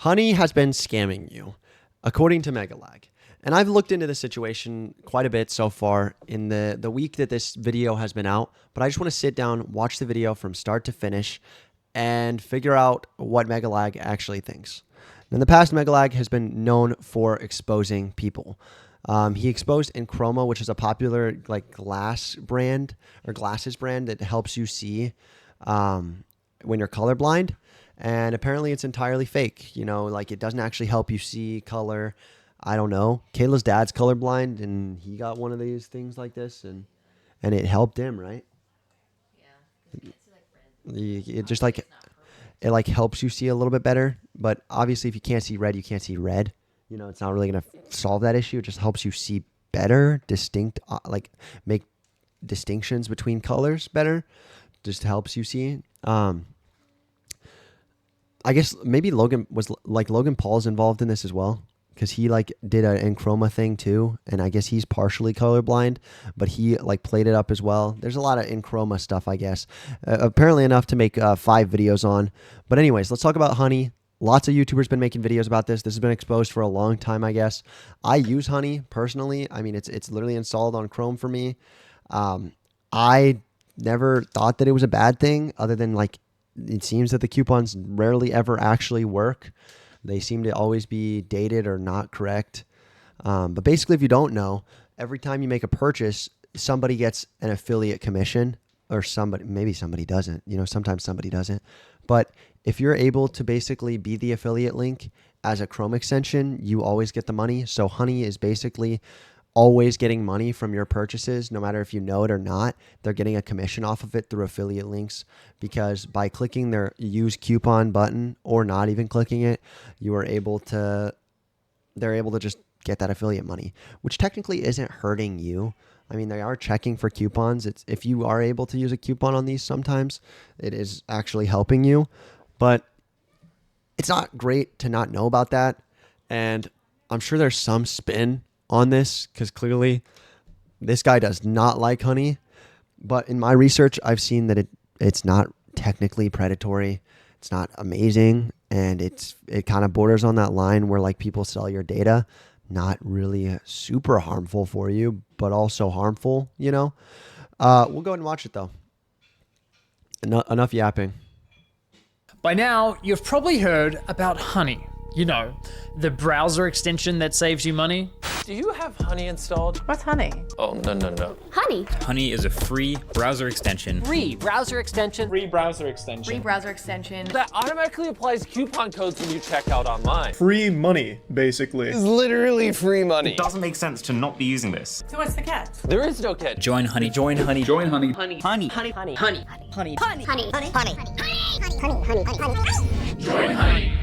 Honey has been scamming you, according to Megalag. And I've looked into the situation quite a bit so far in the week that this video has been out, but I just want to sit down, watch the video from start to finish, and figure out what Megalag actually thinks. In the past, Megalag has been known for exposing people. He exposed Enchroma, which is a popular glass brand or glasses brand that helps you see when you're colorblind. And apparently it's entirely fake. It doesn't actually help you see color. I don't know. Kayla's dad's colorblind, and he got one of these things like this, and it helped him, right? Yeah. It just it helps you see a little bit better. But obviously, if you can't see red, you can't see red. It's not really going to solve that issue. It just helps you see better, distinct, make distinctions between colors better. Just helps you see. I guess maybe Logan Paul's involved in this as well, because he did an Enchroma thing too, and I guess he's partially colorblind, but he played it up as well. There's a lot of Enchroma stuff, I guess. Apparently enough to make 5 videos on. But anyways, let's talk about Honey. Lots of YouTubers been making videos about this. This has been exposed for a long time, I guess. I use Honey personally. I mean, it's literally installed on Chrome for me. I never thought that it was a bad thing, other than it seems that the coupons rarely ever actually work. They seem to always be dated or not correct. But basically, if you don't know, every time you make a purchase, somebody gets an affiliate commission, or maybe somebody doesn't. Sometimes somebody doesn't. But if you're able to basically be the affiliate link as a Chrome extension, you always get the money. So Honey is basically always getting money from your purchases, no matter if you know it or not. They're getting a commission off of it through affiliate links, because by clicking their use coupon button or not even clicking it, they're able to just get that affiliate money, which technically isn't hurting you. I mean, they are checking for coupons. If you are able to use a coupon on these, sometimes it is actually helping you, but it's not great to not know about that. And I'm sure there's some spin on this, because clearly this guy does not like Honey. But in my research, I've seen that it's not technically predatory. It's not amazing, and it kind of borders on that line where people sell your data. Not really super harmful for you, but also harmful, We'll go ahead and watch it though. Enough yapping. By now, you've probably heard about Honey. The browser extension that saves you money. Do you have Honey installed? What's Honey? Oh, no. Honey. Honey is a free browser extension. Free browser extension. Free browser extension. Free browser extension. That automatically applies coupon codes when you check out online. Free money, basically. It's literally free money. It doesn't make sense to not be using this. So what's the catch? There is no catch. Join Honey. Join Honey. Join Honey. Honey. Honey. Honey. Honey. Honey. Honey. Honey. Honey. Honey. Join Honey.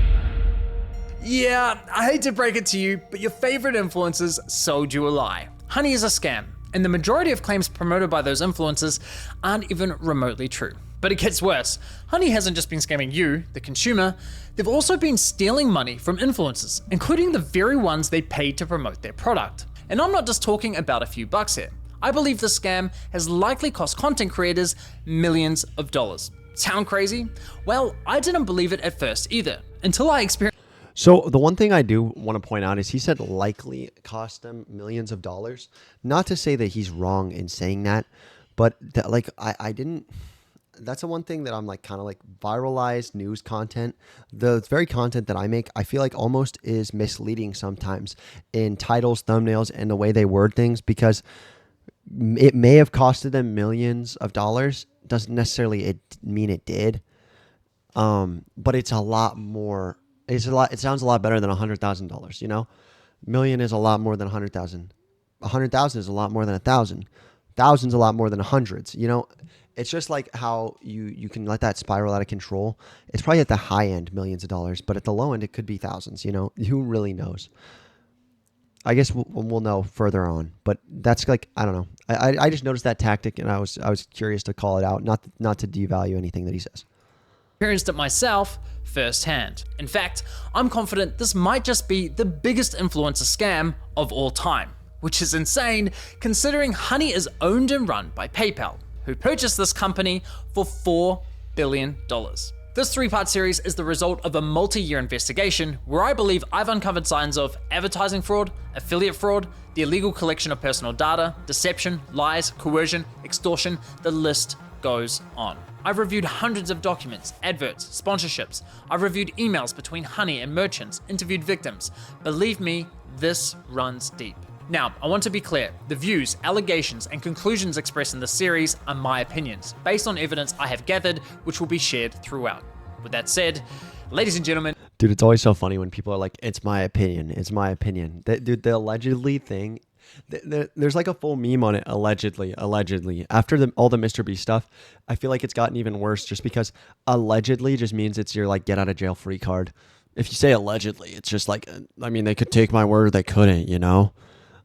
Yeah, I hate to break it to you, but your favorite influencers sold you a lie. Honey is a scam, and the majority of claims promoted by those influencers aren't even remotely true. But it gets worse. Honey hasn't just been scamming you, the consumer, they've also been stealing money from influencers, including the very ones they paid to promote their product. And I'm not just talking about a few bucks here. I believe the scam has likely cost content creators millions of dollars. Sound crazy? Well, I didn't believe it at first either, until I experienced. So the one thing I do want to point out is he said likely cost them millions of dollars. Not to say that he's wrong in saying that, but I didn't. That's the one thing that I'm kind of viralized news content. The very content that I make, I feel almost is misleading sometimes in titles, thumbnails, and the way they word things, because it may have costed them millions of dollars. Doesn't necessarily mean it did. But it's a lot more. It sounds a lot better than $100,000. Million is a lot more than 100,000. 100,000 is a lot more than 1,000. 1,000's a lot more than hundreds. It's just how you can let that spiral out of control. It's probably at the high end millions of dollars, but at the low end it could be thousands. Who really knows? I guess we'll know further on. But that's I don't know. I just noticed that tactic, and I was curious to call it out, not to devalue anything that he says. Experienced it myself firsthand. In fact, I'm confident this might just be the biggest influencer scam of all time, which is insane considering Honey is owned and run by PayPal, who purchased this company for $4 billion. The This 3-part series is the result of a multi-year investigation where I believe I've uncovered signs of advertising fraud, affiliate fraud, the illegal collection of personal data, deception, lies, coercion, extortion, the list goes on. I've reviewed hundreds of documents, adverts, sponsorships. I've reviewed emails between Honey and merchants, interviewed victims. Believe me, this runs deep. Now, I want to be clear, the views, allegations, and conclusions expressed in this series are my opinions, based on evidence I have gathered, which will be shared throughout. With that said, ladies and gentlemen. Dude, it's always so funny when people are like, it's my opinion, it's my opinion. Dude, the allegedly thing, there's like a full meme on it, allegedly. After all the Mr. Beast stuff, I feel like it's gotten even worse just because allegedly just means it's your like get out of jail free card. If you say allegedly, it's just like, I mean, they could take my word, they couldn't, you know?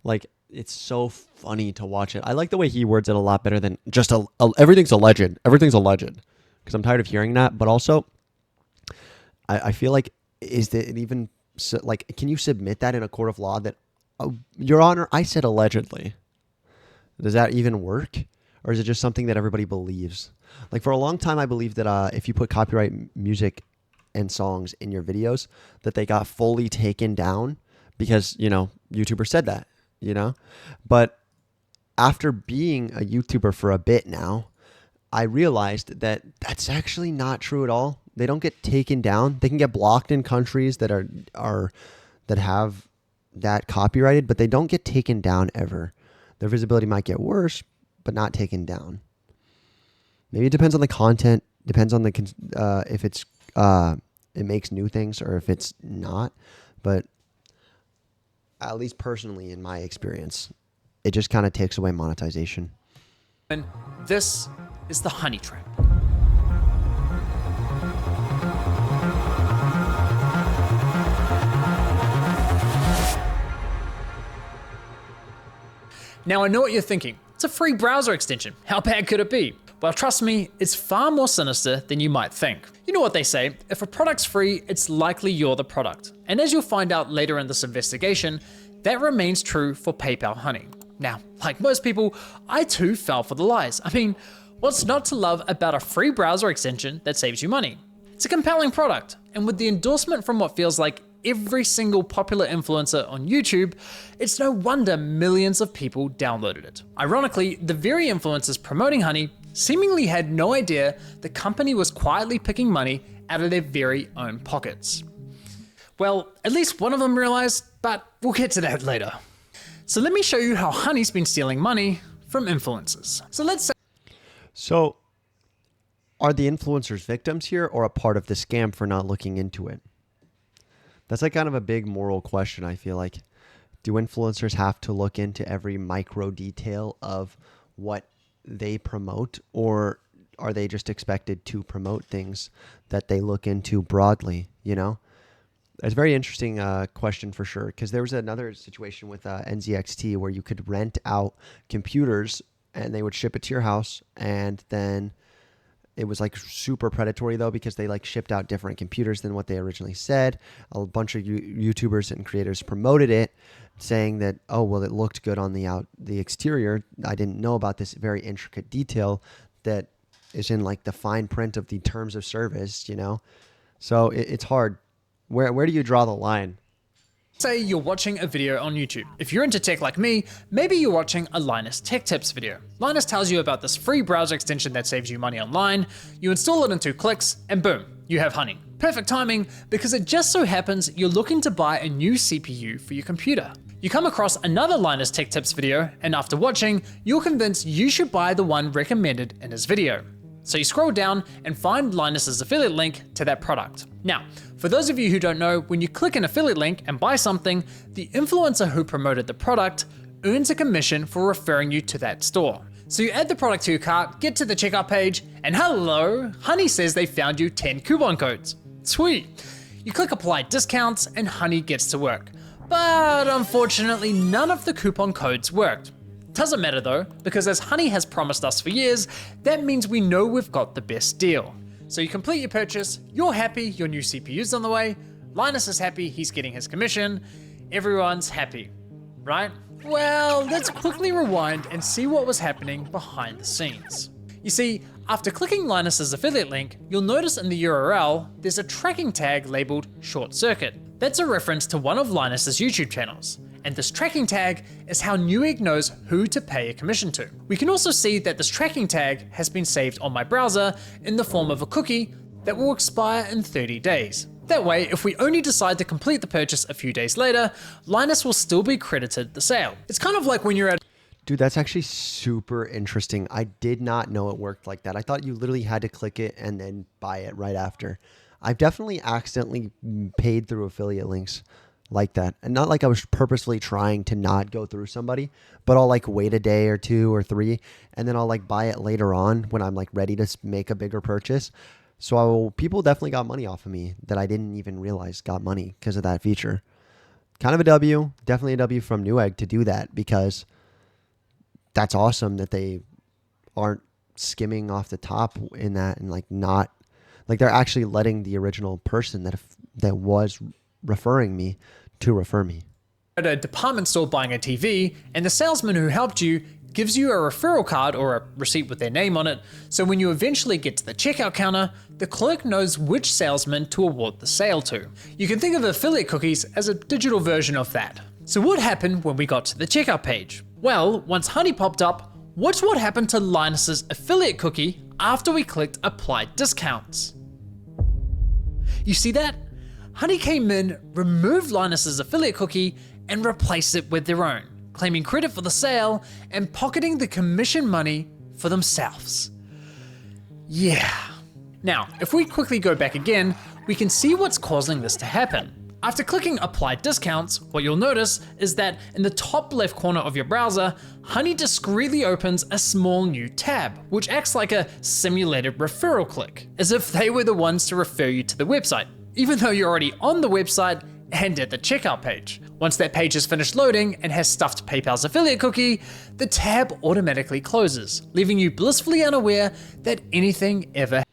Like, it's so funny to watch it. I like the way he words it a lot better than just everything's alleged. Everything's alleged. Because I'm tired of hearing that. But also, I feel like, is it even, like, can you submit that in a court of law that, Your Honor, I said allegedly? Does that even work? Or is it just something that everybody believes? Like, for a long time, I believed that if you put copyright music and songs in your videos, that they got fully taken down because, you know, YouTubers said that. You know, but after being a YouTuber for a bit now, I realized that that's actually not true at all. They don't get taken down. They can get blocked in countries that that have that copyrighted, but they don't get taken down ever. Their visibility might get worse, but not taken down. Maybe it depends on the content. Depends on the if it's it makes new things or if it's not, but. At least personally, in my experience, it just kind of takes away monetization. And this is the honey trap. Now I know what you're thinking. It's a free browser extension. How bad could it be? Well, trust me, it's far more sinister than you might think. You know what they say, if a product's free, it's likely you're the product. And as you'll find out later in this investigation, that remains true for PayPal Honey. Now, like most people, I too fell for the lies. I mean, what's not to love about a free browser extension that saves you money? It's a compelling product, and with the endorsement from what feels like every single popular influencer on YouTube, it's no wonder millions of people downloaded it. Ironically, the very influencers promoting Honey seemingly had no idea the company was quietly picking money out of their very own pockets. Well, at least one of them realized, but we'll get to that later. So let me show you how Honey's been stealing money from influencers. So are the influencers victims here or a part of the scam for not looking into it? That's like kind of a big moral question, I feel like. Do influencers have to look into every micro detail of what they promote, or are they just expected to promote things that they look into broadly, you know? It's a very interesting question for sure, because there was another situation with NZXT where you could rent out computers and they would ship it to your house, and then it was like super predatory though, because they like shipped out different computers than what they originally said. A bunch of YouTubers and creators promoted it, saying that, oh, well, it looked good on the exterior. I didn't know about this very intricate detail that is in like the fine print of the terms of service, you know? So it's hard. Where do you draw the line? Say you're watching a video on YouTube. If you're into tech like me, maybe you're watching a Linus Techtips video. Linus tells you about this free browser extension that saves you money online. You install it in 2 clicks and boom, you have Honey. Perfect timing, because it just so happens you're looking to buy a new CPU for your computer. You come across another Linus Techtips video, and after watching, you're convinced you should buy the one recommended in his video. So you scroll down and find Linus's affiliate link to that product. Now, for those of you who don't know, when you click an affiliate link and buy something, the influencer who promoted the product earns a commission for referring you to that store. So you add the product to your cart, get to the checkout page, and hello, Honey says they found you 10 coupon codes. Sweet. You click apply discounts and Honey gets to work. But unfortunately, none of the coupon codes worked. Doesn't matter though, because as Honey has promised us for years, that means we know we've got the best deal. So you complete your purchase, you're happy, your new CPU's on the way, Linus is happy, he's getting his commission, everyone's happy, right? Well, let's quickly rewind and see what was happening behind the scenes. You see, After clicking Linus's affiliate link, you'll notice in the URL there's a tracking tag labeled Short Circuit. That's a reference to one of Linus's YouTube channels. And this tracking tag is how Newegg knows who to pay a commission to. We can also see that this tracking tag has been saved on my browser in the form of a cookie that will expire in 30 days. That way, if we only decide to complete the purchase a few days later, Linus will still be credited the sale. It's kind of like when you're at Dude, that's actually super interesting. I did not know it worked like that. I thought you literally had to click it and then buy it right after. I've definitely accidentally paid through affiliate links like that. And not like I was purposefully trying to not go through somebody, but I'll like wait a day or 2 or 3, and then I'll like buy it later on when I'm like ready to make a bigger purchase. So people definitely got money off of me that I didn't even realize got money because of that feature. Kind of a W, definitely a W from Newegg to do that, because that's awesome that they aren't skimming off the top in that, and like not like they're actually letting the original person that was referring me to refer me. At a department store buying a TV, and the salesman who helped you gives you a referral card or a receipt with their name on it, so when you eventually get to the checkout counter, the clerk knows which salesman to award the sale to. You can think of affiliate cookies as a digital version of that. So what happened when we got to the checkout page? Well, once Honey popped up, watch what happened to Linus's affiliate cookie after we clicked Apply Discounts. You see that? Honey came in, removed Linus's affiliate cookie, and replaced it with their own, claiming credit for the sale and pocketing the commission money for themselves. Yeah. Now, if we quickly go back again, we can see what's causing this to happen. After clicking Apply Discounts, what you'll notice is that in the top left corner of your browser, Honey discreetly opens a small new tab, which acts like a simulated referral click, as if they were the ones to refer you to the website, even though you're already on the website and at the checkout page. Once that page is finished loading and has stuffed PayPal's affiliate cookie, the tab automatically closes, leaving you blissfully unaware that anything ever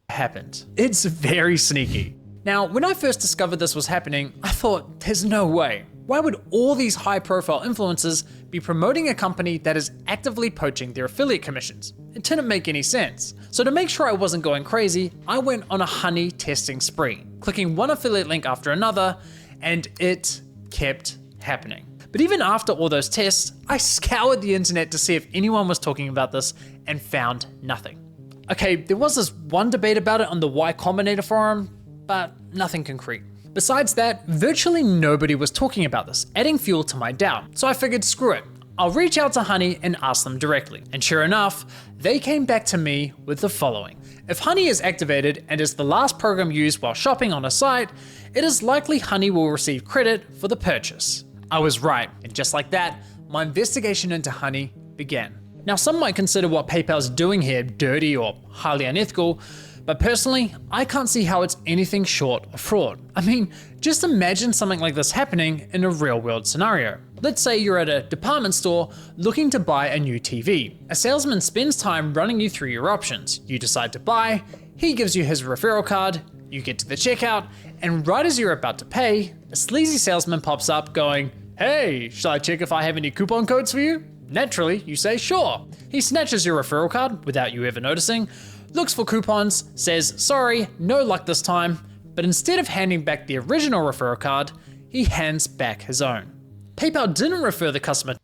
happened. It's very sneaky. Now, when I first discovered this was happening, I thought, there's no way. Why would all these high-profile influencers be promoting a company that is actively poaching their affiliate commissions? It didn't make any sense. So to make sure I wasn't going crazy, I went on a Honey testing spree, clicking one affiliate link after another, and it kept happening. But even after all those tests, I scoured the internet to see if anyone was talking about this and found nothing. Okay, there was this one debate about it on the Y Combinator forum, but nothing concrete. Besides that, virtually nobody was talking about this, adding fuel to my doubt. So I figured, screw it, I'll reach out to Honey and ask them directly. And sure enough, they came back to me with the following. If Honey is activated and is the last program used while shopping on a site, it is likely Honey will receive credit for the purchase. I was right, and just like that, my investigation into Honey began. Now, some might consider what PayPal's doing here dirty or highly unethical, but personally, I can't see how it's anything short of fraud. I mean, just imagine something like this happening in a real-world scenario. Let's say you're at a department store looking to buy a new TV. A salesman spends time running you through your options. You decide to buy, he gives you his referral card, you get to the checkout, and right as you're about to pay, a sleazy salesman pops up going, "Hey, shall I check if I have any coupon codes for you?" Naturally, you say sure. He snatches your referral card without you ever noticing, looks for coupons, says sorry, no luck this time, but instead of handing back the original referral card, he hands back his own. PayPal didn't refer the customer.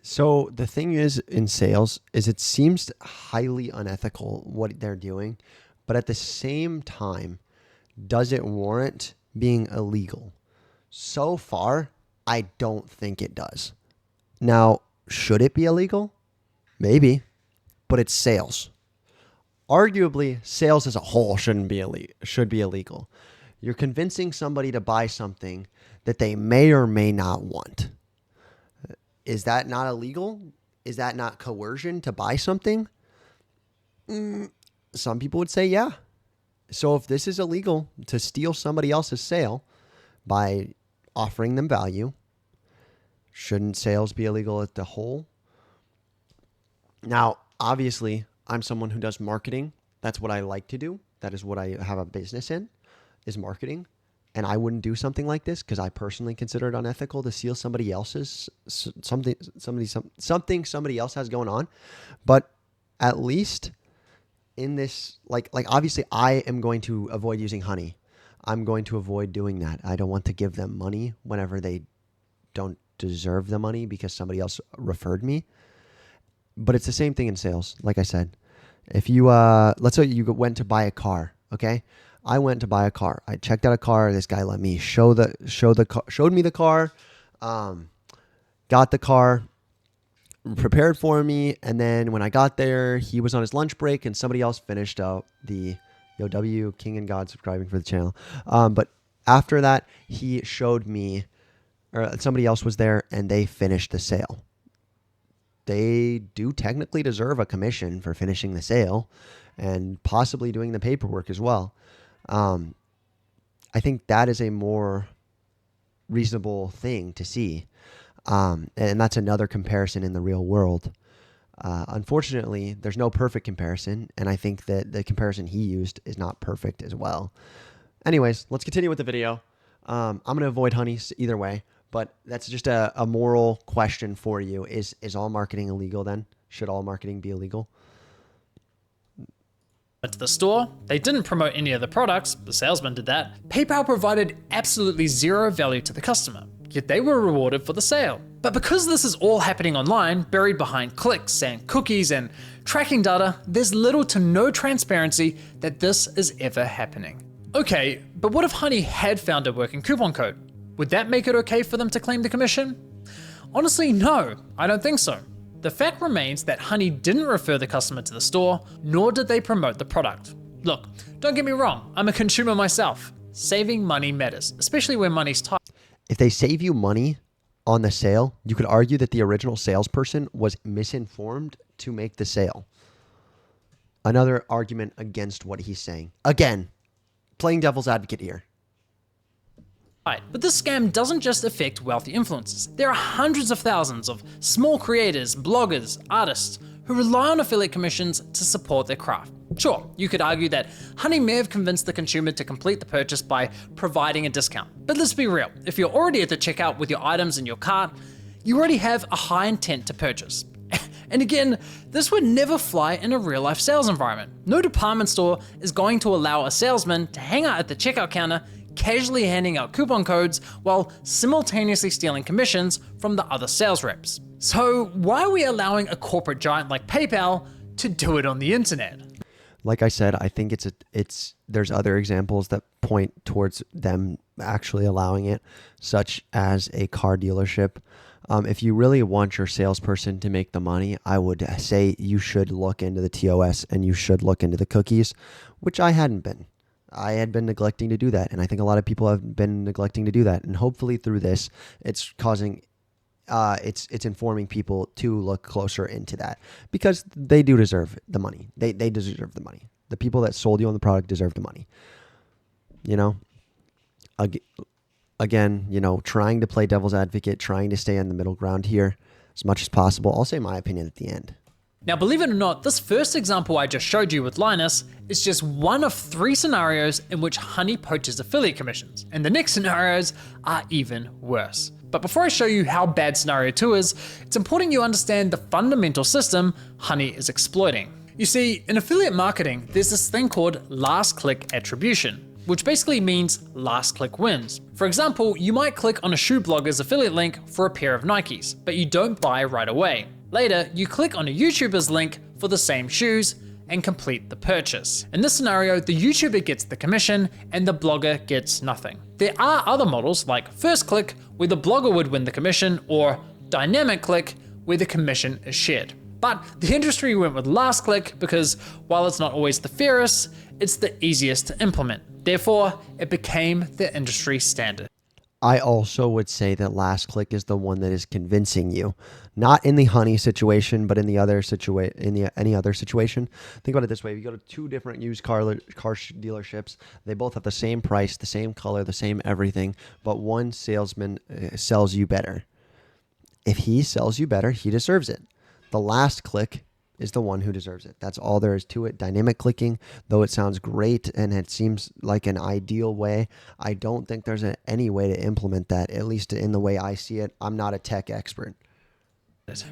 So the thing is in sales is it seems highly unethical what they're doing, but at the same time, does it warrant being illegal? So far, I don't think it does. Now, should it be illegal? Maybe, but it's sales. Arguably, sales as a whole should be illegal. You're convincing somebody to buy something that they may or may not want. Is that not illegal? Is that not coercion to buy something? Some people would say yeah. So if this is illegal to steal somebody else's sale by offering them value, shouldn't sales be illegal at the whole? Now, obviously, I'm someone who does marketing. That's what I like to do. That is what I have a business in, is marketing. And I wouldn't do something like this because I personally consider it unethical to steal somebody else's something somebody else has going on. But at least in this, like obviously I am going to avoid using honey. I'm going to avoid doing that. I don't want to give them money whenever they don't deserve the money because somebody else referred me. But it's the same thing in sales. Like I said, if you let's say you went to buy a car, okay? I went to buy a car. I checked out a car. This guy let me showed me the car, got the car, prepared for me, and then when I got there, he was on his lunch break, and somebody else finished out the W King and God subscribing for the channel. But after that, he showed me, or somebody else was there, and they finished the sale. They do technically deserve a commission for finishing the sale and possibly doing the paperwork as well. I think that is a more reasonable thing to see. And that's another comparison in the real world. Unfortunately, there's no perfect comparison, and I think that the comparison he used is not perfect as well. Anyways, let's continue with the video. I'm going to avoid honey either way, but that's just a moral question for you. Is all marketing illegal then? Should all marketing be illegal? Went to the store, they didn't promote any of the products, the salesman did that. PayPal provided absolutely zero value to the customer, yet they were rewarded for the sale. But because this is all happening online, buried behind clicks and cookies and tracking data, there's little to no transparency that this is ever happening. Okay, but what if Honey had found a working coupon code? Would that make it okay for them to claim the commission? Honestly, no, I don't think so. The fact remains that Honey didn't refer the customer to the store, nor did they promote the product. Look, don't get me wrong, I'm a consumer myself. Saving money matters, especially when money's tight. If they save you money on the sale, you could argue that the original salesperson was misinformed to make the sale. Another argument against what he's saying. Again, playing devil's advocate here. But this scam doesn't just affect wealthy influencers. There are hundreds of thousands of small creators, bloggers, artists who rely on affiliate commissions to support their craft. Sure, you could argue that Honey may have convinced the consumer to complete the purchase by providing a discount. But let's be real, if you're already at the checkout with your items in your cart, you already have a high intent to purchase. And again, this would never fly in a real life sales environment. No department store is going to allow a salesman to hang out at the checkout counter casually handing out coupon codes while simultaneously stealing commissions from the other sales reps. So why are we allowing a corporate giant like PayPal to do it on the internet? Like I said, I think there's other examples that point towards them actually allowing it, such as a car dealership. If you really want your salesperson to make the money, I would say you should look into the TOS and you should look into the cookies, which I hadn't been. I had been neglecting to do that, and I think a lot of people have been neglecting to do that. And hopefully through this, it's causing, it's informing people to look closer into that because they do deserve the money. They deserve the money. The people that sold you on the product deserve the money. You know, again, you know, trying to play devil's advocate, trying to stay on the middle ground here as much as possible. I'll say my opinion at the end. Now, believe it or not, this first example I just showed you with Linus is just one of 3 scenarios in which Honey poaches affiliate commissions, and the next scenarios are even worse. But before I show you how bad scenario 2 is, it's important you understand the fundamental system Honey is exploiting. You see, in affiliate marketing, there's this thing called last click attribution, which basically means last click wins. For example, you might click on a shoe blogger's affiliate link for a pair of Nikes, but you don't buy right away. Later, you click on a YouTuber's link for the same shoes and complete the purchase. In this scenario, the YouTuber gets the commission and the blogger gets nothing. There are other models like first click, where the blogger would win the commission, or dynamic click, where the commission is shared. But the industry went with last click because while it's not always the fairest, it's the easiest to implement. Therefore, it became the industry standard. I also would say that last click is the one that is convincing you, not in the Honey situation, but in the other any other situation. Think about it this way: if you go to 2 different used car dealerships, they both have the same price, the same color, the same everything, but one salesman sells you better. If he sells you better, he deserves it. The last click is the one who deserves it. That's all there is to it. Dynamic clicking, though it sounds great and it seems like an ideal way, I don't think there's any way to implement that, at least in the way I see it. I'm not a tech expert.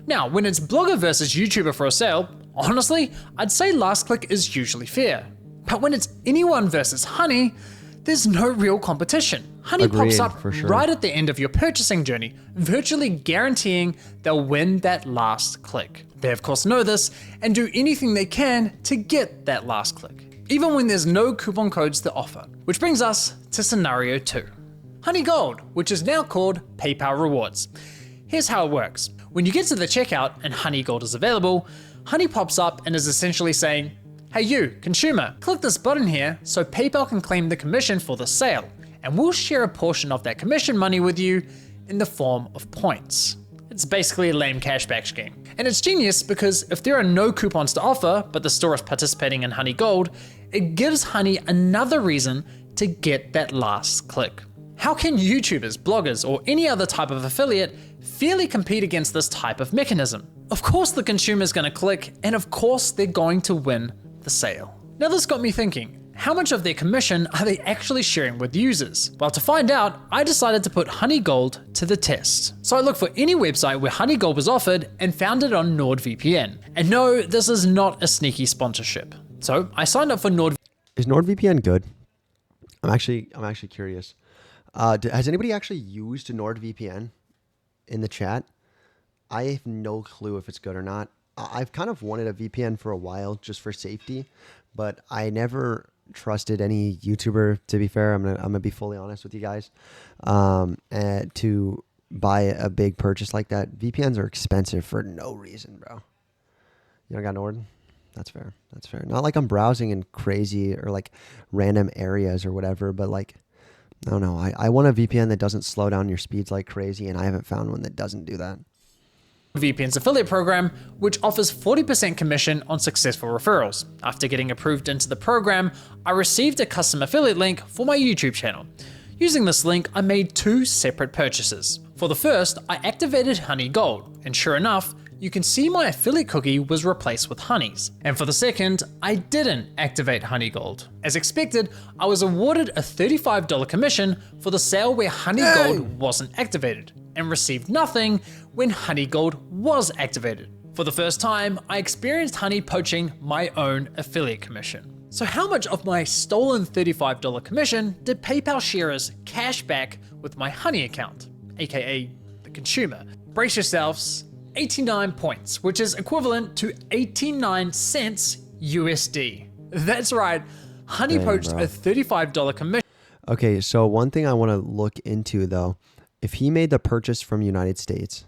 Now, when it's blogger versus YouTuber for a sale, honestly, I'd say last click is usually fair. But when it's anyone versus Honey, there's no real competition. Honey Agreed, pops up for sure. right at the end of your purchasing journey, virtually guaranteeing they'll win that last click. They of course know this and do anything they can to get that last click, even when there's no coupon codes to offer. Which brings us to scenario 2. Honey Gold, which is now called PayPal Rewards. Here's how it works. When you get to the checkout and Honey Gold is available, Honey pops up and is essentially saying, "Hey you, consumer, click this button here so PayPal can claim the commission for the sale, and we'll share a portion of that commission money with you in the form of points." It's basically a lame cashback scheme. And it's genius because if there are no coupons to offer, but the store is participating in Honey Gold, it gives Honey another reason to get that last click. How can YouTubers, bloggers, or any other type of affiliate fairly compete against this type of mechanism? Of course the consumer's gonna click, and of course they're going to win the sale. Now this got me thinking, how much of their commission are they actually sharing with users? Well, to find out, I decided to put Honey Gold to the test. So I looked for any website where Honey Gold was offered and found it on NordVPN. And no, this is not a sneaky sponsorship. So I signed up for NordVPN. Is NordVPN good? I'm actually curious. Has anybody actually used NordVPN in the chat? I have no clue if it's good or not. I've kind of wanted a VPN for a while just for safety, but I never trusted any YouTuber, to be fair. I'm gonna be fully honest with you guys. To buy a big purchase like that, VPNs are expensive for no reason, bro. You don't got Nord? That's fair. That's fair. Not like I'm browsing in crazy or like random areas or whatever, but like, I don't know. I want a VPN that doesn't slow down your speeds like crazy, and I haven't found one that doesn't do that. VPN's affiliate program, which offers 40% commission on successful referrals. After getting approved into the program, I received a custom affiliate link for my YouTube channel. Using this link, I made 2 separate purchases. For the first, I activated Honey Gold, and sure enough, you can see my affiliate cookie was replaced with Honey's. And for the second, I didn't activate Honey Gold. As expected, I was awarded a $35 commission for the sale where Honey Gold wasn't activated, and received nothing when Honey Gold was activated. For the first time, I experienced Honey poaching my own affiliate commission. So how much of my stolen $35 commission did PayPal share as cash back with my Honey account, aka the consumer? Brace yourselves, 89 points, which is equivalent to 89 cents USD. That's right, Honey Dang, poached bro. a $35 commission. Okay, so one thing I want to look into though, if he made the purchase from United States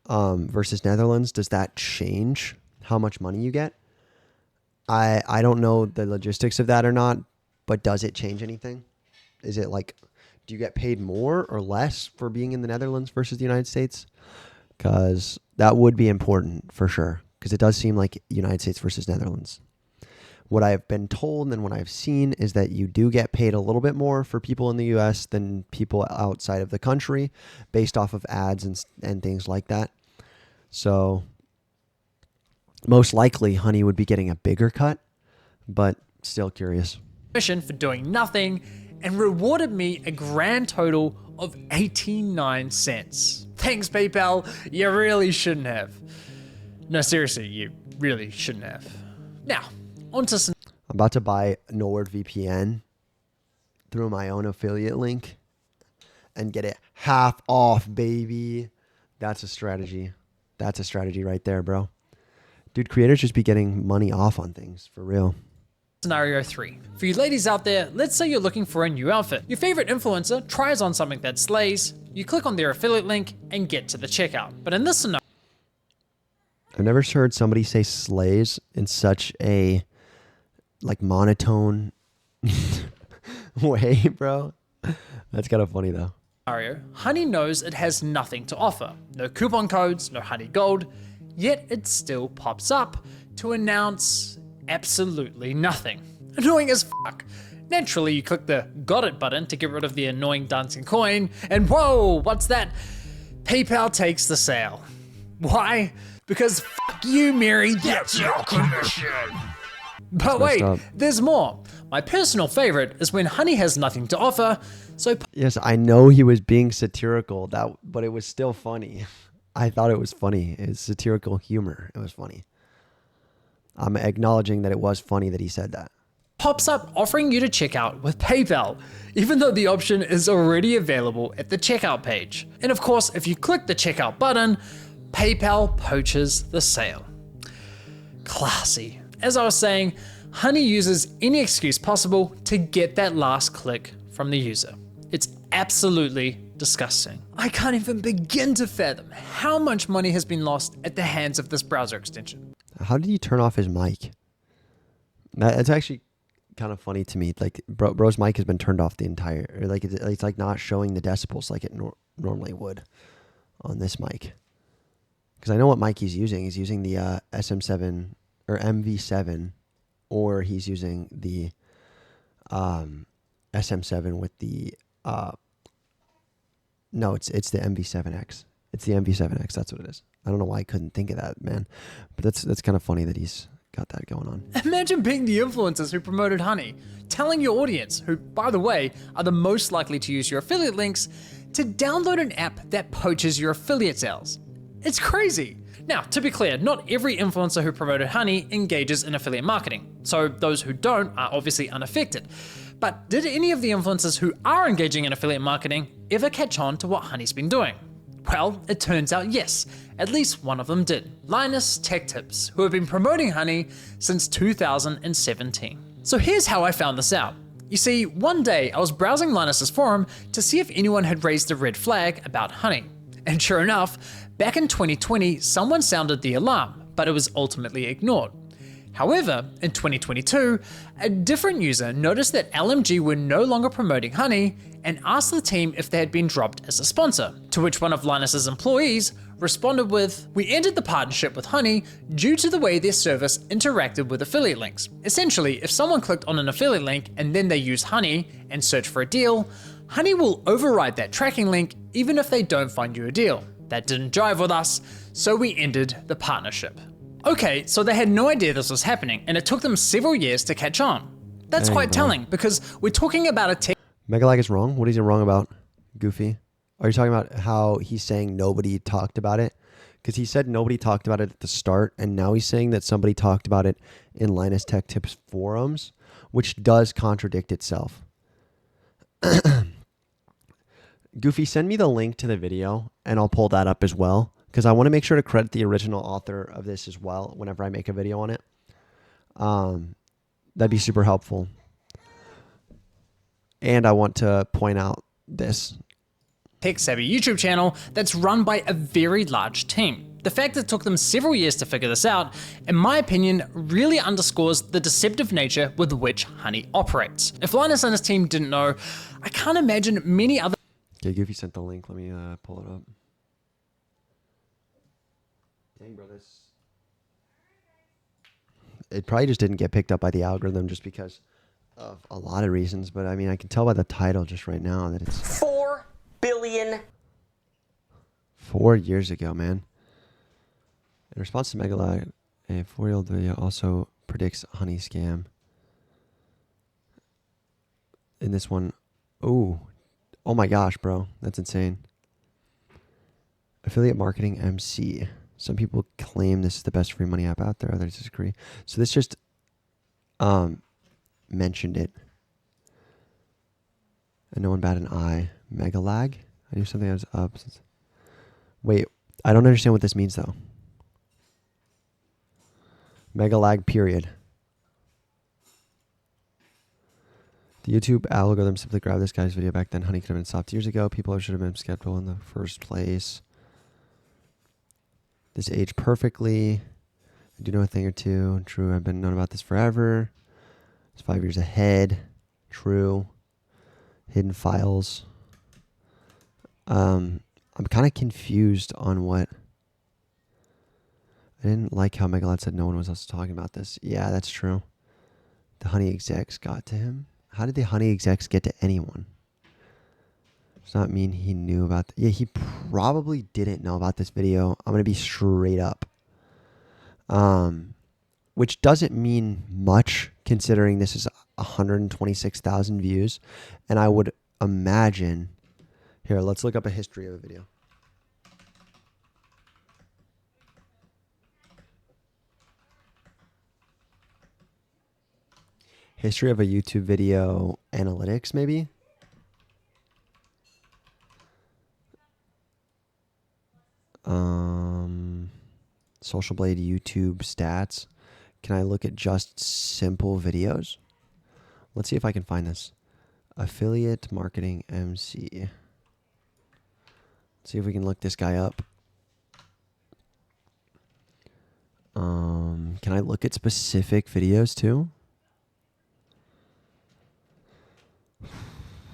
versus Netherlands, does that change how much money you get? I don't know the logistics of that or not, but does it change anything? Is it like, do you get paid more or less for being in the Netherlands versus the United States? Because that would be important for sure, because it does seem like United States versus Netherlands. What I've been told and what I've seen is that you do get paid a little bit more for people in the US than people outside of the country based off of ads and things like that. So most likely Honey would be getting a bigger cut, but still curious. For doing nothing and rewarded me a grand total of 89 cents. Thanks, PayPal. You really shouldn't have. No, seriously, you really shouldn't have. Now, on to some. I'm about to buy NordVPN through my own affiliate link and get it half off, baby. That's a strategy. That's a strategy right there, bro. Dude, creators just be getting money off on things, for real. Scenario 3. For you ladies out there, let's say you're looking for a new outfit. Your favorite influencer tries on something that slays, you click on their affiliate link and get to the checkout. But in this scenario, I've never heard somebody say slays in such a like monotone way, bro. That's kind of funny though. Honey knows it has nothing to offer. No coupon codes, no Honey Gold, yet it still pops up to announce absolutely nothing. Annoying as fuck. Naturally, you click the got it button to get rid of the annoying dancing coin, and whoa, what's that? PayPal takes the sale. Why? Because fuck you, Mary, that's your commission. But wait, up. there's more. My personal favorite is when Honey has nothing to offer, so Yes, I know he was being satirical, but it was still funny. I thought it was funny. It's satirical humor. It was funny. I'm acknowledging that it was funny that he said that. pops up offering you to check out with PayPal, even though the option is already available at the checkout page. And of course, if you click the checkout button, PayPal poaches the sale. Classy. As I was saying, Honey uses any excuse possible to get that last click from the user. It's absolutely disgusting. I can't even begin to fathom how much money has been lost at the hands of this browser extension. How did he turn off his mic? It's actually kind of funny to me. Like, bro's mic has been turned off the entire, or like it's like not showing the decibels like it normally would on this mic. Because I know what mic he's using. He's using the SM7 or MV7, or he's using the SM7 with the no, it's the MV7X. It's the MV7X. That's what it is. I don't know why I couldn't think of that, man. But that's kind of funny that he's got that going on. Imagine being the influencers who promoted Honey, telling your audience, who, by the way, are the most likely to use your affiliate links, to download an app that poaches your affiliate sales. It's crazy. Now, to be clear, not every influencer who promoted Honey engages in affiliate marketing, so those who don't are obviously unaffected. But did any of the influencers who are engaging in affiliate marketing ever catch on to what Honey's been doing? Well, it turns out yes, at least one of them did. Linus Techtips, who have been promoting Honey since 2017. So here's how I found this out. You see, one day I was browsing Linus's forum to see if anyone had raised a red flag about Honey. And sure enough, back in 2020, someone sounded the alarm, but it was ultimately ignored. However, in 2022, a different user noticed that LMG were no longer promoting Honey and asked the team if they had been dropped as a sponsor, to which one of Linus's employees responded with, "We ended the partnership with Honey due to the way their service interacted with affiliate links. Essentially, if someone clicked on an affiliate link and then they use Honey and search for a deal, Honey will override that tracking link even if they don't find you a deal. That didn't jive with us, so we ended the partnership." Okay, so they had no idea this was happening, and it took them several years to catch on. That's Dang, quite bro. telling, because we're talking about a tech Megalag is wrong. What is he wrong about, Goofy? Are you talking about how he's saying nobody talked about it? Because he said nobody talked about it at the start, and now he's saying that somebody talked about it in Linus Techtips forums, which does contradict itself. Goofy, send me the link to the video, and I'll pull that up as well, because I want to make sure to credit the original author of this as well whenever I make a video on it. That'd be super helpful. And I want to point out this. tech-savvy YouTube channel that's run by a very large team. The fact that it took them several years to figure this out, in my opinion, really underscores the deceptive nature with which Honey operates. If Linus and his team didn't know, I can't imagine many other Okay, Goofy sent the link. Let me pull it up. Dang, bro, this... It probably just didn't get picked up by the algorithm just because of a lot of reasons, but I mean, I can tell by the title just right now that it's 4 billion. 4 years ago, man. In response to Megalag, a 4-year-old video also predicts Honey scam. In this one, oh my gosh, bro, that's insane. Affiliate marketing MC. Some people claim this is the best free money app out there. Others disagree. So this just mentioned it. And no one bat an eye. Megalag? I knew something was up. Wait, I don't understand what this means though. Megalag period. The YouTube algorithm simply grabbed this guy's video back then. Honey could have been stopped years ago. People should have been skeptical in the first place. This aged perfectly. I do know a thing or two. True, I've been known about this forever. It's 5 years ahead. True. Hidden files. I'm kind of confused on what... I didn't like how Megalad said no one was else talking about this. Yeah, that's true. The Honey execs got to him. How did the Honey execs get to anyone? Does not mean he knew about. Yeah, he probably didn't know about this video. I'm gonna be straight up. Which doesn't mean much considering this is 126,000 views, and I would imagine. Here, let's look up a history of a video. History of a YouTube video analytics, maybe? Social Blade YouTube stats. Can I look at just simple videos? Let's see if I can find this. Affiliate marketing MC. Let's see if we can look this guy up. Can I look at specific videos too?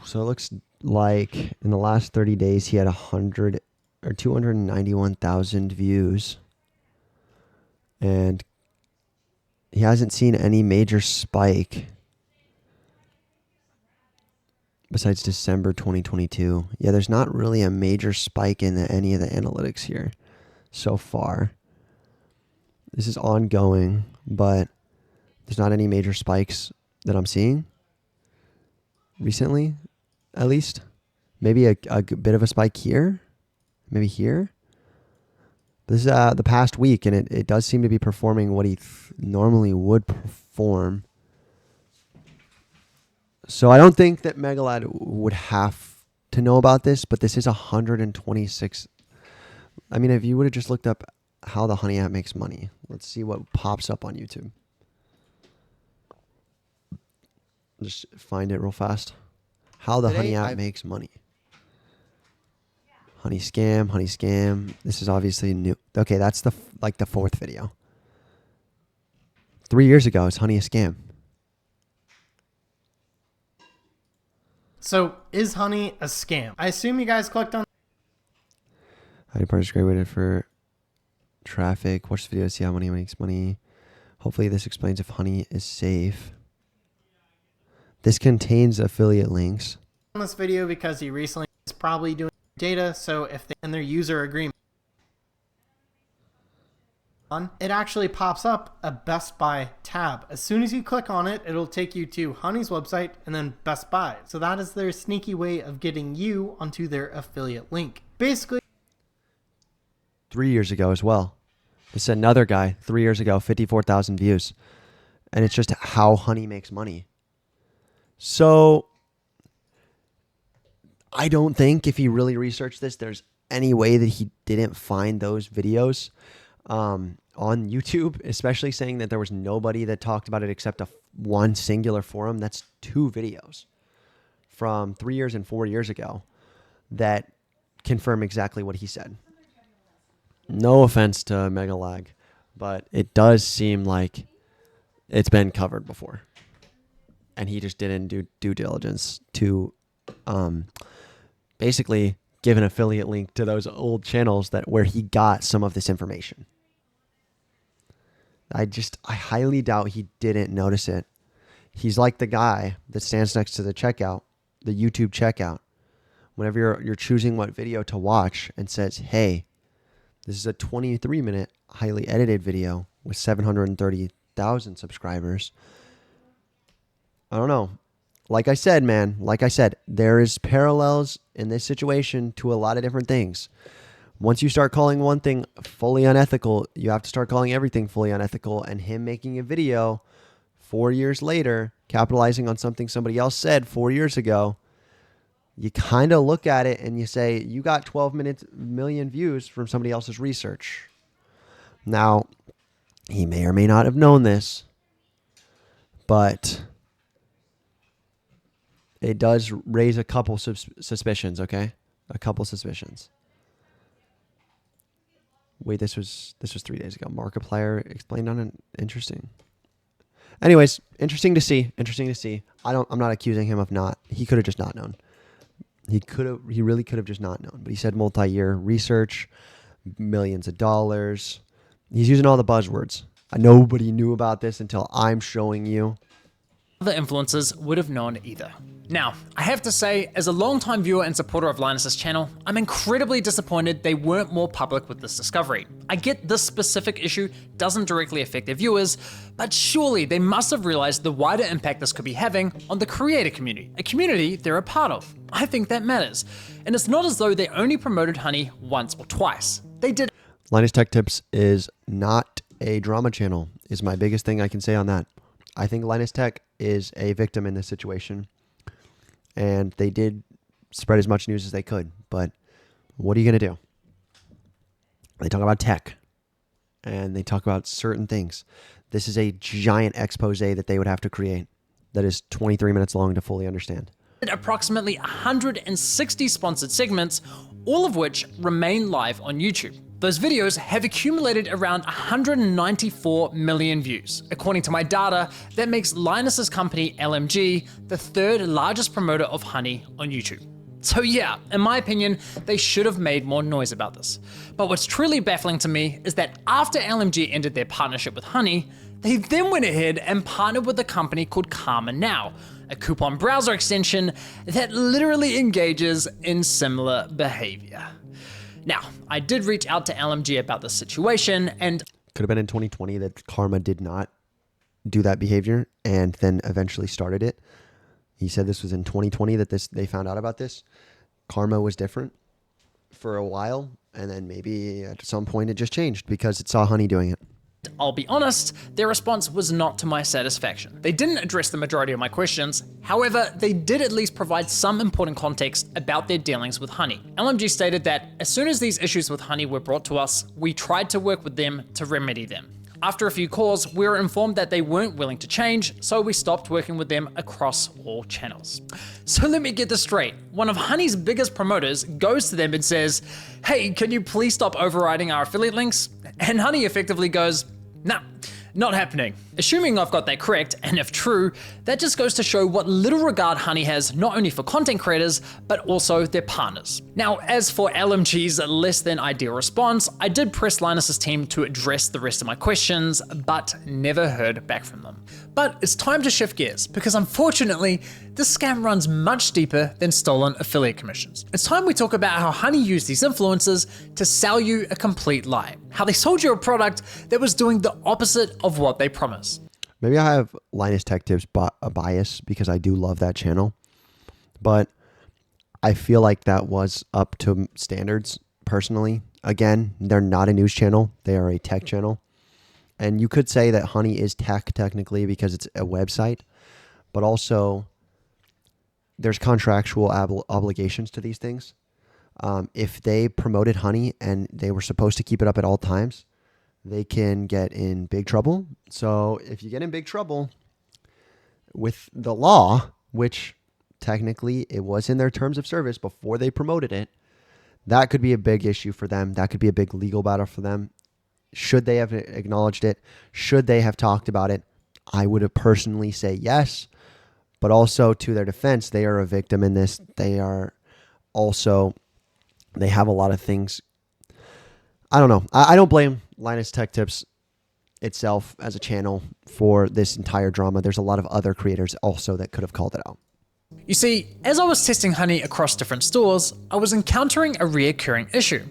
So it looks like in the last 30 days he had 291,000 views, and he hasn't seen any major spike besides December 2022. Yeah, there's not really a major spike in any of the analytics here so far. This is ongoing, but there's not any major spikes that I'm seeing recently, at least. Maybe a bit of a spike here, maybe here. This is the past week, and it does seem to be performing what he normally would perform. So I don't think that Megalad would have to know about this, but this is 126. I mean, if you would have just looked up how the Honey app makes money, let's see what pops up on YouTube. Just find it real fast. How the Honey app makes money. Honey scam, Honey scam. This is obviously new. Okay, that's the fourth video. 3 years ago, it's Honey a scam. So, is Honey a scam? I assume you guys clicked on... Honey part is great way for traffic. Watch the video, see how Honey makes money. Hopefully this explains if Honey is safe. This contains affiliate links. On this video because he recently is probably doing data, so if they end their user agreement on, it actually pops up a Best Buy tab. As soon as you click on it, it'll take you to Honey's website and then Best Buy. So that is their sneaky way of getting you onto their affiliate link. Basically, 3 years ago as well. This is another guy, 3 years ago, 54,000 views. And it's just how Honey makes money. So I don't think if he really researched this, there's any way that he didn't find those videos on YouTube, especially saying that there was nobody that talked about it except one singular forum. That's 2 videos from 3 years and 4 years ago that confirm exactly what he said. No offense to Megalag, but it does seem like it's been covered before. And he just didn't do due diligence to basically give an affiliate link to those old channels where he got some of this information. I highly doubt he didn't notice it. He's like the guy that stands next to the checkout, the YouTube checkout, whenever you're choosing what video to watch and says, hey, this is a 23-minute highly edited video with 730,000 subscribers. I don't know. Like I said, man, there is parallels in this situation to a lot of different things. Once you start calling one thing fully unethical, you have to start calling everything fully unethical. And him making a video 4 years later, capitalizing on something somebody else said 4 years ago, you kind of look at it and you say, you got 12 million views from somebody else's research. Now, he may or may not have known this, but it does raise a couple suspicions, okay? A couple suspicions. Wait, this was 3 days ago. Markiplier explained on it. Interesting. Anyways, interesting to see. I'm not accusing him of not. He could have just not known. He really could have just not known. But he said multi-year research, millions of dollars. He's using all the buzzwords. Nobody knew about this until I'm showing you. Other influencers would have known either. Now, I have to say, as a longtime viewer and supporter of Linus's channel, I'm incredibly disappointed they weren't more public with this discovery. I get this specific issue doesn't directly affect their viewers, but surely they must have realized the wider impact this could be having on the creator community, a community they're a part of. I think that matters. And it's not as though they only promoted Honey once or twice. They did. Linus Techtips is not a drama channel, is my biggest thing I can say on that. I think Linus Tech is a victim in this situation. And they did spread as much news as they could. But what are you going to do? They talk about tech. And they talk about certain things. This is a giant expose that they would have to create that is 23 minutes long to fully understand. Approximately 160 sponsored segments, all of which remain live on YouTube. Those videos have accumulated around 194 million views. According to my data, that makes Linus's company LMG the third largest promoter of Honey on YouTube. So yeah, in my opinion, they should have made more noise about this. But what's truly baffling to me is that after LMG ended their partnership with Honey, they then went ahead and partnered with a company called Karma Now, a coupon browser extension that literally engages in similar behavior. Now, I did reach out to LMG about this situation, and could have been in 2020 that Karma did not do that behavior and then eventually started it. He said this was in 2020 that they found out about this. Karma was different for a while, and then maybe at some point it just changed because it saw Honey doing it. I'll be honest, their response was not to my satisfaction. They didn't address the majority of my questions. However, they did at least provide some important context about their dealings with Honey. LMG stated that as soon as these issues with Honey were brought to us, we tried to work with them to remedy them. After a few calls, we were informed that they weren't willing to change, so we stopped working with them across all channels. So let me get this straight. One of Honey's biggest promoters goes to them and says, "Hey, can you please stop overriding our affiliate links?" And Honey effectively goes, "Nah, not happening." Assuming I've got that correct, and if true, that just goes to show what little regard Honey has not only for content creators, but also their partners. Now, as for LMG's less than ideal response, I did press Linus's team to address the rest of my questions, but never heard back from them. But it's time to shift gears, because unfortunately, this scam runs much deeper than stolen affiliate commissions. It's time we talk about how Honey used these influencers to sell you a complete lie. How they sold you a product that was doing the opposite of what they promised. Maybe I have Linus Techtips a bias because I do love that channel, but I feel like that was up to standards personally. Again, they're not a news channel. They are a tech channel. And you could say that Honey is tech technically because it's a website, but also there's contractual obligations to these things. If they promoted Honey and they were supposed to keep it up at all times, they can get in big trouble. So if you get in big trouble with the law, which technically it was in their terms of service before they promoted it, that could be a big issue for them. That could be a big legal battle for them. Should they have acknowledged it? Should they have talked about it? I would have personally say yes, but also to their defense, they are a victim in this. They have a lot of things. I don't know. I don't blame Linus Techtips itself as a channel for this entire drama. There's a lot of other creators also that could have called it out. You see, as I was testing Honey across different stores, I was encountering a reoccurring issue.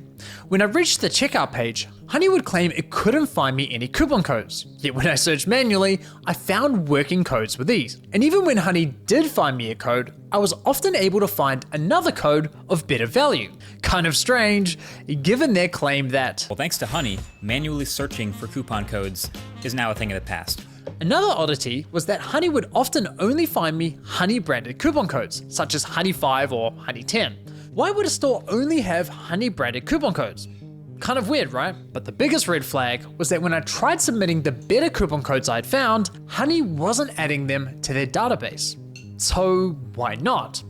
When I reached the checkout page, Honey would claim it couldn't find me any coupon codes. Yet when I searched manually, I found working codes with ease. And even when Honey did find me a code, I was often able to find another code of better value. Kind of strange, given their claim that, Well, thanks to Honey, manually searching for coupon codes is now a thing of the past. Another oddity was that Honey would often only find me Honey branded coupon codes, such as Honey 5 or Honey 10. Why would a store only have Honey branded coupon codes? Kind of weird, right? But the biggest red flag was that when I tried submitting the better coupon codes I'd found, Honey wasn't adding them to their database. So why not?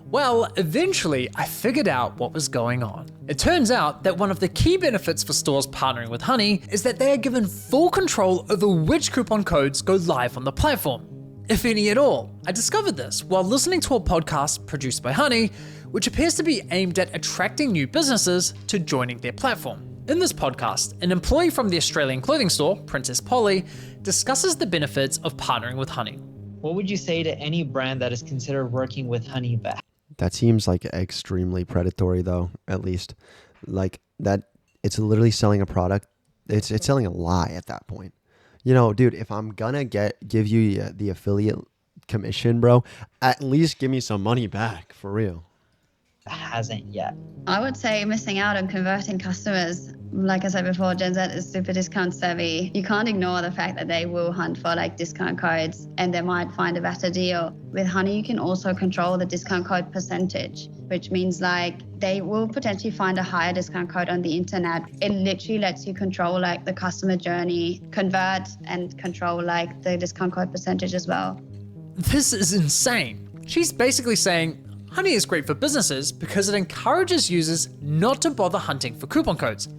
Well, eventually I figured out what was going on. It turns out that one of the key benefits for stores partnering with Honey is that they are given full control over which coupon codes go live on the platform, if any at all. I discovered this while listening to a podcast produced by Honey, which appears to be aimed at attracting new businesses to joining their platform. In this podcast, an employee from the Australian clothing store, Princess Polly, discusses the benefits of partnering with Honey. what would you say to any brand that is considered working with honey best? That seems like extremely predatory, though. At least, like that, it's literally selling a product. It's selling a lie at that point. You know, dude, if I'm gonna give you the affiliate commission, bro, at least give me some money back for real. Hasn't yet. I would say missing out on converting customers. Like I said before, Gen Z is super discount savvy. You can't ignore the fact that they will hunt for like discount codes and they might find a better deal. With Honey, you can also control the discount code percentage, which means like they will potentially find a higher discount code on the internet. It literally lets you control like the customer journey, convert and control like the discount code percentage as well. This is insane. She's basically saying Honey is great for businesses because it encourages users not to bother hunting for coupon codes.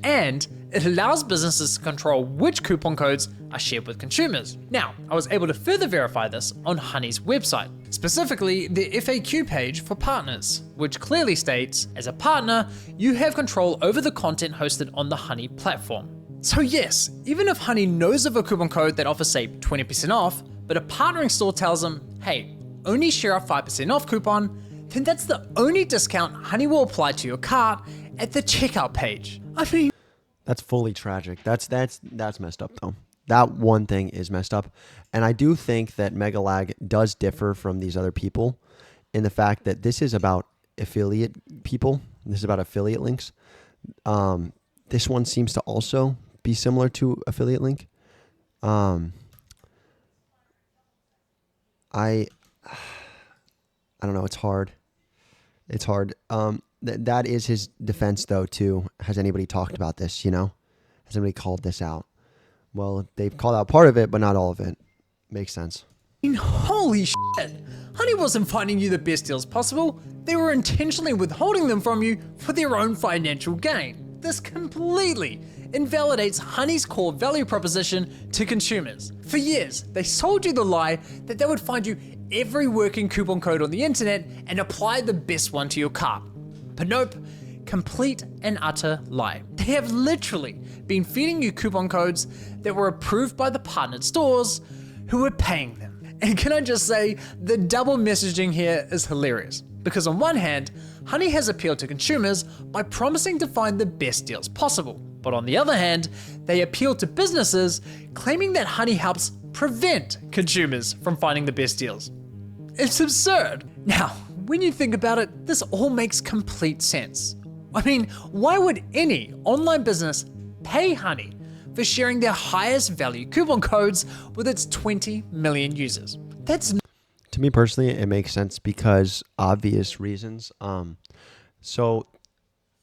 And it allows businesses to control which coupon codes are shared with consumers. Now, I was able to further verify this on Honey's website, specifically the FAQ page for partners, which clearly states, as a partner, you have control over the content hosted on the Honey platform. So yes, even if Honey knows of a coupon code that offers say 20% off, but a partnering store tells them, hey, only share a 5% off coupon, then that's the only discount Honey will apply to your cart at the checkout page. I mean, that's fully tragic. That's messed up though. That one thing is messed up. And I do think that Megalag does differ from these other people in the fact that this is about affiliate people. This is about affiliate links. This one seems to also be similar to affiliate link. I don't know. It's hard. It's hard. That is his defense, though, too. Has anybody talked about this, you know? Has anybody called this out? Well, they've called out part of it, but not all of it. Makes sense. Holy shit! Honey wasn't finding you the best deals possible. They were intentionally withholding them from you for their own financial gain. This completely invalidates Honey's core value proposition to consumers. For years, they sold you the lie that they would find you every working coupon code on the internet and apply the best one to your cart. But nope, complete and utter lie. They have literally been feeding you coupon codes that were approved by the partnered stores who were paying them. And can I just say, the double messaging here is hilarious. Because on one hand, Honey has appealed to consumers by promising to find the best deals possible. But on the other hand, they appeal to businesses claiming that Honey helps prevent consumers from finding the best deals. It's absurd. Now, when you think about it, this all makes complete sense. I mean, why would any online business pay Honey for sharing their highest value coupon codes with its 20 million users? That's To me personally, it makes sense because obvious reasons. So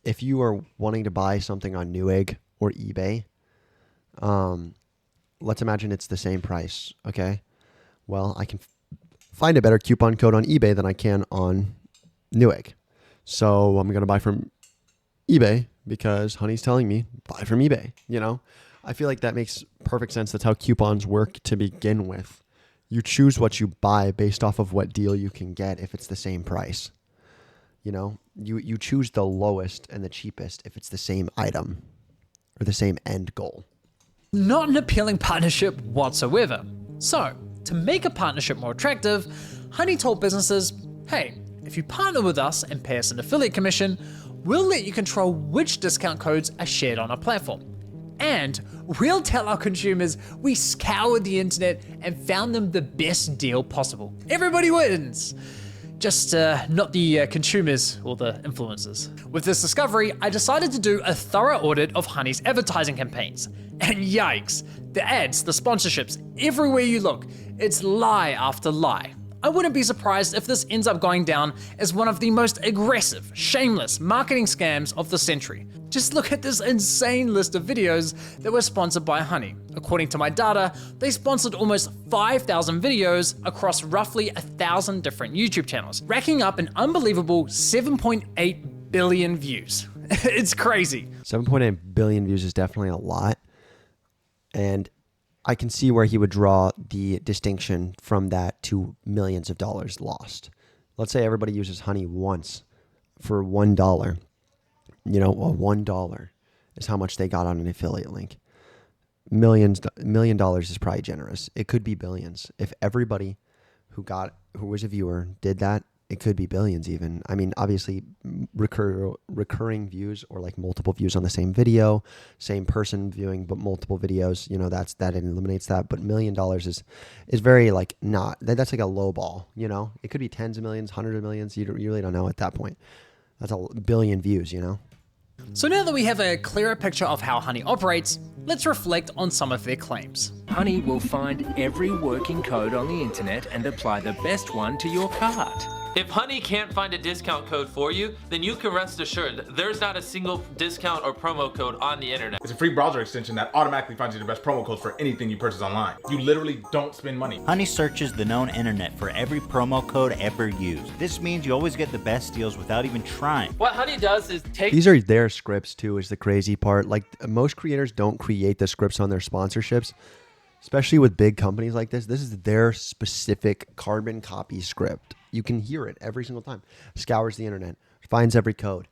if you are wanting to buy something on Newegg or eBay, let's imagine it's the same price, okay? Well, I can find a better coupon code on eBay than I can on Newegg. So I'm going to buy from eBay because Honey's telling me buy from eBay, you know? I feel like that makes perfect sense. That's how coupons work to begin with. You choose what you buy based off of what deal you can get if it's the same price. You know, you choose the lowest and the cheapest if it's the same item or the same end goal. not an appealing partnership whatsoever. So, to make a partnership more attractive, Honey told businesses, hey, if you partner with us and pay us an affiliate commission, we'll let you control which discount codes are shared on our platform. And we'll tell our consumers we scoured the internet and found them the best deal possible. Everybody wins. Just not the consumers or the influencers. With this discovery, I decided to do a thorough audit of Honey's advertising campaigns. And yikes, the ads, the sponsorships, everywhere you look, it's lie after lie. I wouldn't be surprised if this ends up going down as one of the most aggressive, shameless marketing scams of the century. Just look at this insane list of videos that were sponsored by Honey. According to my data, they sponsored almost 5,000 videos across roughly 1,000 different YouTube channels, racking up an unbelievable 7.8 billion views. It's crazy. 7.8 billion views is definitely a lot. And I can see where he would draw the distinction from that to millions of dollars lost. Let's say everybody uses Honey once for $1. You know, well, $1 is how much they got on an affiliate link. $1 million is probably generous. It could be billions. If everybody who was a viewer, did that, it could be billions even. I mean, obviously recurring views or like multiple views on the same video, same person viewing, but multiple videos, you know, that eliminates that. But $1 million is very like that's like a low ball, you know, it could be tens of millions, hundreds of millions. You really don't know at that point. That's a billion views, you know? So now that we have a clearer picture of how Honey operates, let's reflect on some of their claims. Honey will find every working code on the internet and apply the best one to your cart. If Honey can't find a discount code for you, then you can rest assured there's not a single discount or promo code on the internet. It's a free browser extension that automatically finds you the best promo codes for anything you purchase online. You literally don't spend money. Honey searches the known internet for every promo code ever used. This means you always get the best deals without even trying. What Honey does is take... These are their scripts too, is the crazy part. Like most creators don't create the scripts on their sponsorships, especially with big companies like this. This is their specific carbon copy script. You can hear it every single time. Scours the internet, finds every code,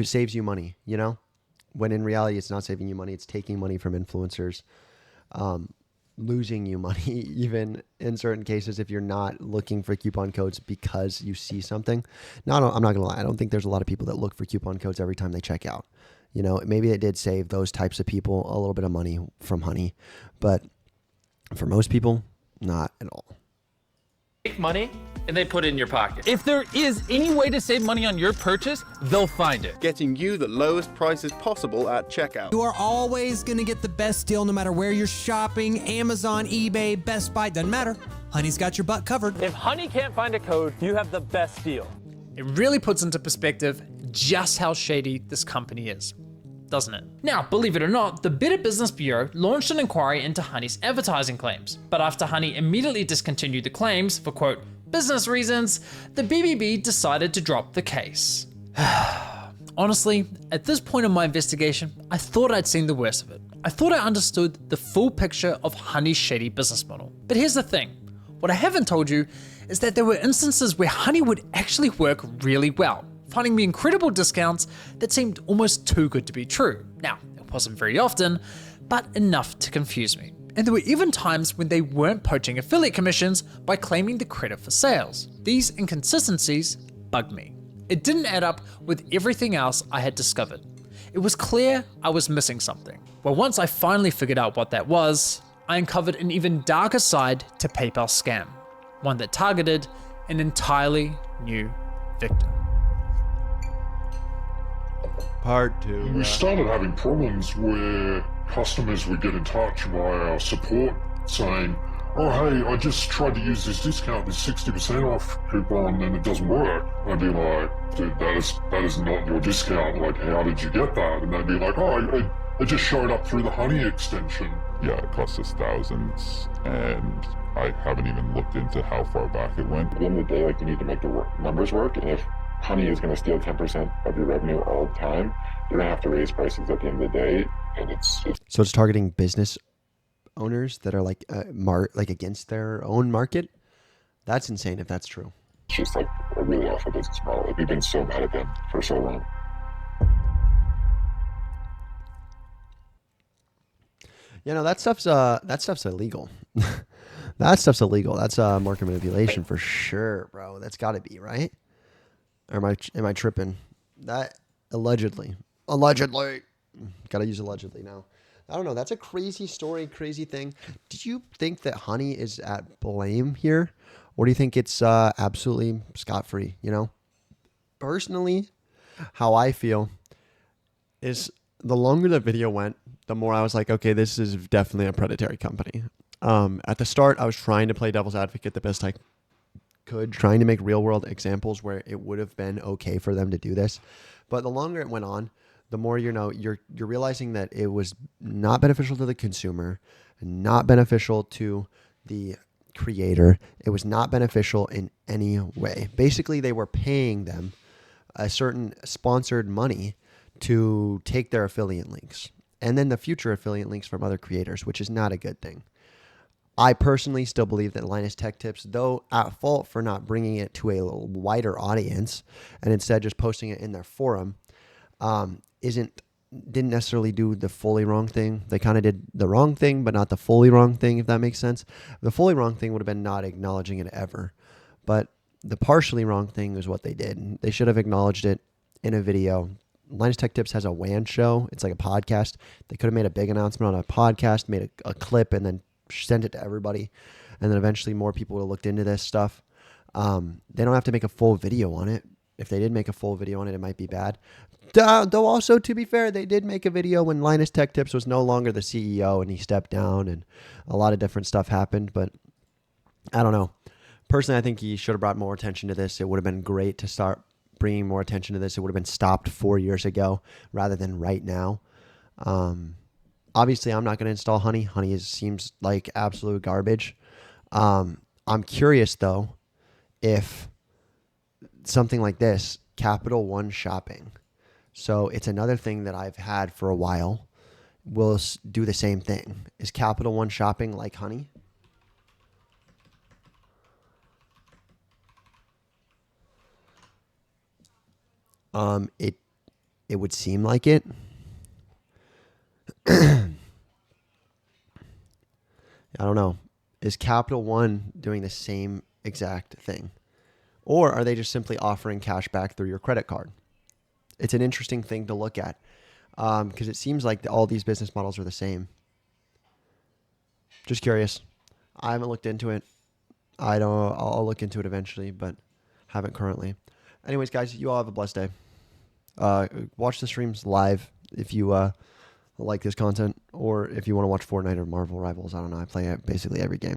saves you money, you know? When in reality, it's not saving you money. It's taking money from influencers, losing you money, even in certain cases, if you're not looking for coupon codes because you see something. I'm not going to lie. I don't think there's a lot of people that look for coupon codes every time they check out. You know, maybe it did save those types of people a little bit of money from Honey, but for most people, not at all. Take money and they put it in your pocket. If there is any way to save money on your purchase, they'll find it. Getting you the lowest prices possible at checkout. You are always going to get the best deal no matter where you're shopping. Amazon, eBay, Best Buy, doesn't matter. Honey's got your butt covered. If Honey can't find a code, you have the best deal. It really puts into perspective just how shady this company is, doesn't it? Now, believe it or not, the Better Business Bureau launched an inquiry into Honey's advertising claims. But after Honey immediately discontinued the claims for, quote, business reasons, the BBB decided to drop the case. Honestly, at this point in my investigation, I thought I'd seen the worst of it. I thought I understood the full picture of Honey's shady business model. But here's the thing. What I haven't told you is that there were instances where Honey would actually work really well, finding me incredible discounts that seemed almost too good to be true. Now, it wasn't very often, but enough to confuse me. And there were even times when they weren't poaching affiliate commissions by claiming the credit for sales. These inconsistencies bugged me. It didn't add up with everything else I had discovered. It was clear I was missing something. Well, once I finally figured out what that was, I uncovered an even darker side to PayPal's scam, one that targeted an entirely new victim. Part 2. We started having problems where customers would get in touch via our support saying, oh hey, I just tried to use this discount, this 60% off coupon, and it doesn't work. I'd be like, dude, that is not your discount. Like, how did you get that? And they'd be like, oh, it just showed up through the Honey extension. Yeah, it cost us thousands, and I haven't even looked into how far back it went. At the end of the day, like, you need to make the numbers work, and if Honey is going to steal 10% of your revenue all the time, you're going to have to raise prices at the end of the day, and So it's targeting business owners that are like like against their own market. That's insane if that's true. It's just like a really awful business model. Like, we've been so mad at them for so long. You know, that stuff's illegal. That stuff's illegal. That's market manipulation for sure, bro. That's got to be, right? Or am I tripping? That allegedly. Got to use allegedly now. I don't know. That's a crazy story, crazy thing. Did you think that Honey is at blame here? Or do you think it's absolutely scot-free, you know? Personally, how I feel is the longer the video went, the more I was like, okay, this is definitely a predatory company. At the start, I was trying to play devil's advocate the best I could, trying to make real-world examples where it would have been okay for them to do this. But the longer it went on, the more you're realizing that it was not beneficial to the consumer, not beneficial to the creator. It was not beneficial in any way. Basically, they were paying them a certain sponsored money to take their affiliate links and then the future affiliate links from other creators, which is not a good thing. I personally still believe that Linus Techtips, though at fault for not bringing it to a wider audience and instead just posting it in their forum, isn't didn't necessarily do the fully wrong thing. They kind of did the wrong thing, but not the fully wrong thing, if that makes sense. The fully wrong thing would have been not acknowledging it ever. But the partially wrong thing is what they did. They should have acknowledged it in a video. Linus Tech Tips has a WAN show. It's like a podcast. They could have made a big announcement on a podcast, made a clip, and then sent it to everybody. And then eventually more people would have looked into this stuff. They don't have to make a full video on it. If they did make a full video on it, it might be bad. Though also, to be fair, they did make a video when Linus Tech Tips was no longer the CEO and he stepped down and a lot of different stuff happened. But I don't know. Personally, I think he should have brought more attention to this. It would have been great to start bringing more attention to this. It would have been stopped 4 years ago rather than right now. Obviously, I'm not going to install Honey. Honey seems like absolute garbage. I'm curious, though, if something like this, Capital One Shopping. So it's another thing that I've had for a while. Will do the same thing. Is Capital One Shopping like Honey? It would seem like it. I don't know. Is Capital One doing the same exact thing? Or are they just simply offering cash back through your credit card? It's an interesting thing to look at because it seems like all these business models are the same. Just curious. I haven't looked into it. I'll look into it eventually, but haven't currently. Anyways, guys, you all have a blessed day. Watch the streams live if you like this content, or if you want to watch Fortnite or Marvel Rivals. I don't know. I play basically every game.